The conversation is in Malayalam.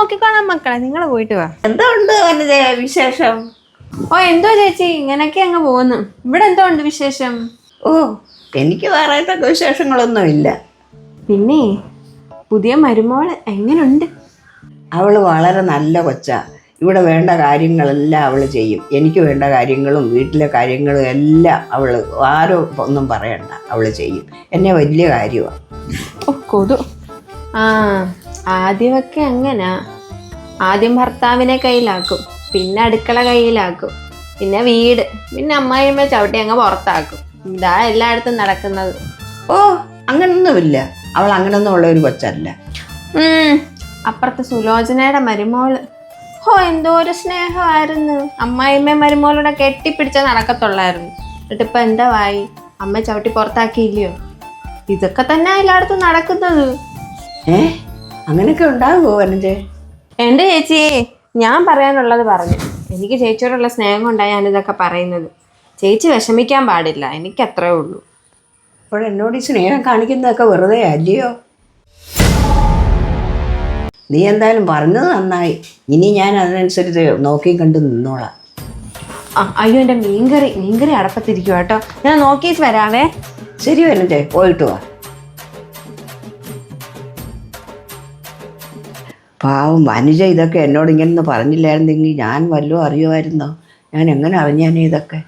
നോക്കിക്കോളാം മക്കളെ, നിങ്ങൾ പോയിട്ട് വാ. എന്തോ ഉണ്ട് വിശേഷം? ഓ എന്തോ ചേച്ചി ഇങ്ങനൊക്കെ അങ്ങ് പോകുന്നു. ഇവിടെ എന്തോ ഉണ്ട് വിശേഷം? ഓ എനിക്ക് വേറെത്തൊക്കെ വിശേഷങ്ങളൊന്നും ഇല്ല. പിന്നെ പുതിയ മരുമോള് എങ്ങനുണ്ട്? അവള് വളരെ നല്ല കൊച്ചാ. ഇവിടെ വേണ്ട കാര്യങ്ങളെല്ലാം അവൾ ചെയ്യും. എനിക്ക് വേണ്ട കാര്യങ്ങളും വീട്ടിലെ കാര്യങ്ങളും എല്ലാം അവൾ ആരും ഒന്നും പറയണ്ട, അവൾ ചെയ്യും. എന്നെ വലിയ കാര്യമാണ്. ഓ കൊതു. ആദ്യമൊക്കെ അങ്ങനാ. ആദ്യം ഭർത്താവിനെ കയ്യിലാക്കും, പിന്നെ അടുക്കള കയ്യിലാക്കും, പിന്നെ വീട്, പിന്നെ അമ്മായിയമ്മ ചവിട്ടി അങ്ങ് പുറത്താക്കും. ഇതാ എല്ലായിടത്തും നടക്കുന്നത്. ഓ അങ്ങനൊന്നുമില്ല, അവൾ അങ്ങനൊന്നും ഉള്ള ഒരു കൊച്ചല്ല. അപ്പുറത്തെ സുലോചനയുടെ മരുമോള് എന്തോ ഒരു സ്നേഹമായിരുന്നു. അമ്മായിമ്മ മരുമോളൂടെ കെട്ടിപ്പിടിച്ച നടക്കത്തുള്ളായിരുന്നു. എന്നിട്ടിപ്പൊ എന്താ വായി, അമ്മ ചവിട്ടി പുറത്താക്കിയില്ലയോ? ഇതൊക്കെ തന്നെ എല്ലായിടത്തും നടക്കുന്നത്. അങ്ങനെയൊക്കെ ഉണ്ടാകുമോ എന്റെ ചേച്ചിയെ, ഞാൻ പറയാനുള്ളത് പറഞ്ഞു. എനിക്ക് ചേച്ചിയോടുള്ള സ്നേഹം കൊണ്ടാണ് ഞാനിതൊക്കെ പറയുന്നത്. ചേച്ചി വിഷമിക്കാൻ പാടില്ല, എനിക്ക് അത്രേ ഉള്ളൂ. അപ്പോഴെന്നോട് ഈ സ്നേഹം കാണിക്കുന്നതൊക്കെ വെറുതെ അല്ലയോ? നീ എന്തായാലും പറഞ്ഞത് നന്നായി. ഇനി ഞാൻ അതിനനുസരിച്ച് നോക്കി കണ്ട് നിന്നോളാം. അയ്യോ എൻ്റെ മീൻകറി അടപ്പത്തിരിക്കും കേട്ടോ, ഞാൻ നോക്കിയിട്ട് വരാവേ. ശരി വരണ്ടേ, പോയിട്ട് വാ. പാവം അനുജ ഇതൊക്കെ എന്നോട് ഇങ്ങനെയൊന്നും പറഞ്ഞില്ലായിരുന്നെങ്കിൽ ഞാൻ വല്ലതും അറിയുമായിരുന്നോ? ഞാൻ എങ്ങനെ അറിഞ്ഞാനേ ഇതൊക്കെ?